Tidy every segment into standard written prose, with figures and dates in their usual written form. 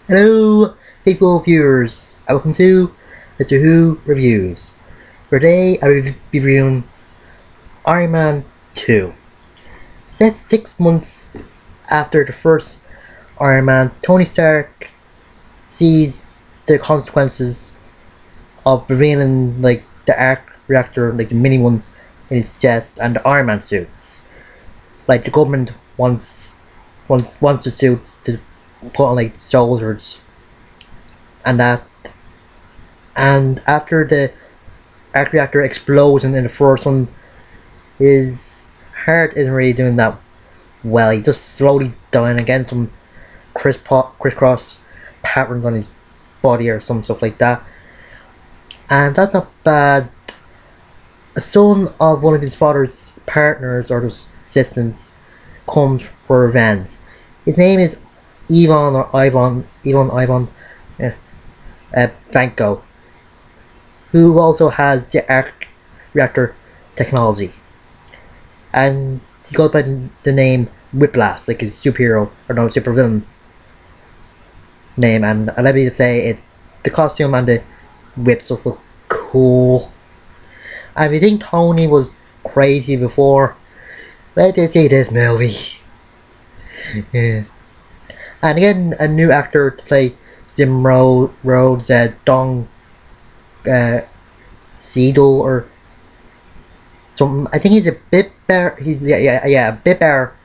Hello, faithful viewers, and welcome to Mr. Who Reviews. Today, I will be reviewing Iron Man 2. Set 6 months after the first Iron Man, Tony Stark sees the consequences of revealing the arc reactor, the mini one in his chest, and the Iron Man suits. The government wants the suits to put on soldiers and that. And after the arc reactor explodes in the first one, his heart isn't really doing that well. He's just slowly dying again, some crisscross patterns on his body or some stuff like that. And that's not bad. A son of one of his father's partners or his assistants comes for revenge. His name is Ivan Banco, who also has the arc reactor technology, and he goes by the name Whiplash, like his superhero or no supervillain name. And let me just say, the costume and the whips just look cool. And if you think Tony was crazy before, let us see this movie. Yeah. And again, a new actor to play Jim Rhodes, Dong Seedle or something. I think he's a bit better. He's a bit better.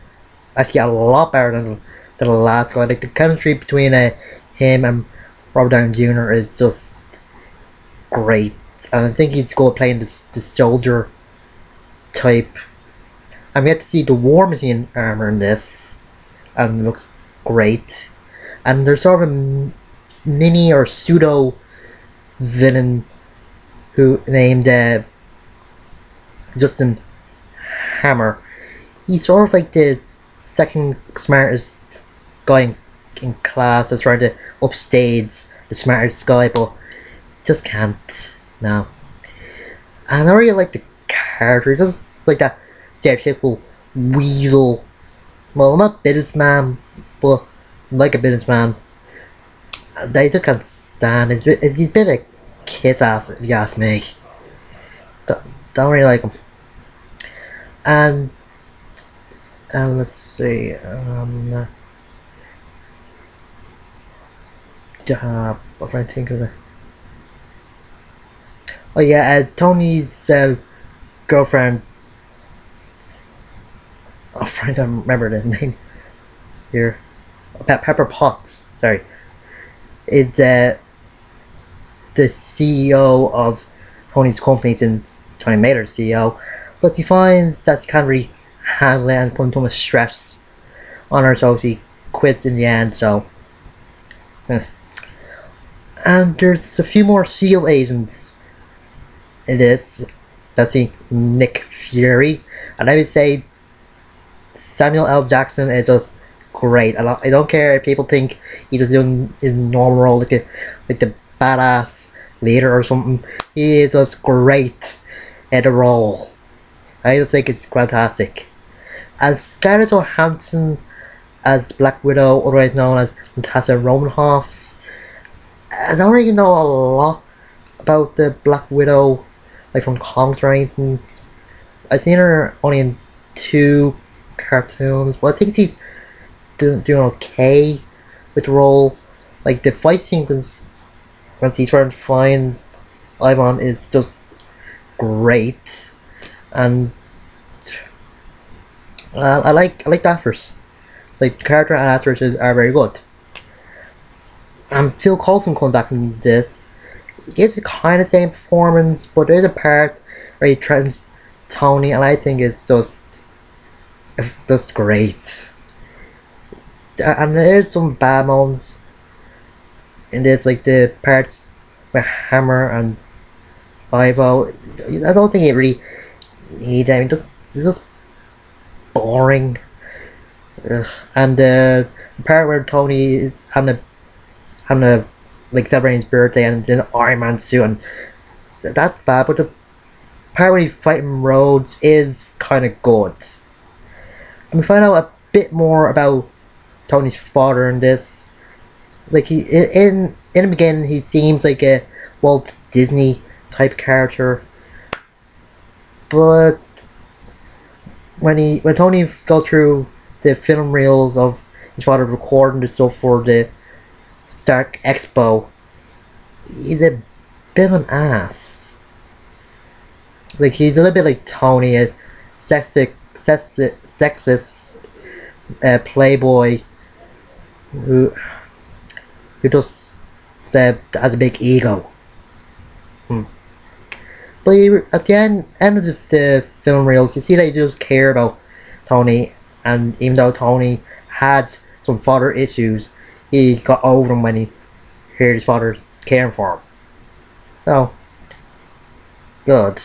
Actually, a lot better than the last guy. Like the chemistry between him and Robert Downey Jr. is just great, and I think he's going to play in the soldier type. And we get to see the War Machine armor in this, and it looks great. And there's sort of a mini or pseudo villain who named Justin Hammer. He's sort of like the second smartest guy in class that's trying to upstage the smartest guy, but just can't. No. And I really like the character. Just like that stereotypical weasel. Well, not businessman, but like a businessman. They just can't stand it. He's a bit of a kiss ass, if you ask me. Don't really like him. And let's see. I'm trying to think of it. Oh yeah, Tony's girlfriend. I'm trying to remember the name here. Pepper Potts. Sorry. It's the CEO of Tony's company since Tony made her CEO, but he finds that she can't really handle it and put too much stress on her, so she quits in the end. So, and there's a few more SEAL agents in this. That's Nick Fury, and I would say Samuel L. Jackson is just great. I don't care if people think he's just doing his normal role, like the badass leader or something. He is just great at the role. I just think it's fantastic. And Scarlett Johansson as Black Widow, otherwise known as Natasha Romanoff. I don't really know a lot about the Black Widow, like from comics or anything. I've seen her only in 2 cartoons, but I think she's doing okay with the role. Like the fight sequence when she's trying to find Ivan is just great, and I like the actors. Like the character and actors are very good. And Phil Coulson comes back in this. He gives the kind of same performance, but there's a part where he threatens Tony, and I think it's just great. And there's some bad moments in this, like the parts with Hammer and Ivo. I don't think it really needs them. It's just boring. And the part where Tony is having a like celebrating his birthday and it's in an Iron Man suit, and that's bad. But the part where he's fighting Rhodes is kind of good. And we find out a bit more about Tony's father in this. like in the beginning he seems like a Walt Disney type character, but when Tony goes through the film reels of his father recording the stuff for the Stark Expo, he's a bit of an ass. Like he's a little bit like Tony, a sexist playboy who just has a big ego. But at the end of the film reels, you see that he just cared about Tony, and even though Tony had some father issues, he got over them when he heard his father caring for him. So, good.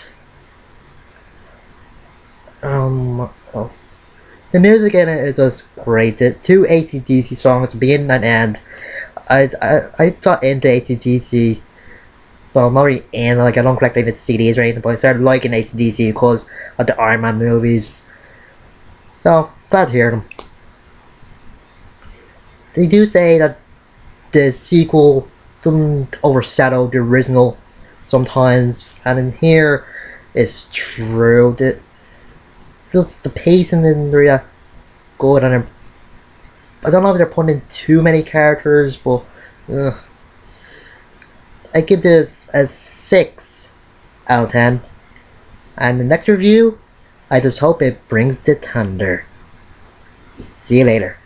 What else? The music in it is just great. The two AC/DC songs, beginning and end. I got into AC/DC. Well, I'm not really in, like, I don't collect any CDs or anything, but I started liking AC/DC because of the Iron Man movies. So, glad to hear them. They do say that the sequel doesn't overshadow the original sometimes, and in here, it's true. Just the pacing isn't really good, and I don't know if they're putting in too many characters, but I give this a 6 out of 10. And the next review, I just hope it brings the thunder. See you later.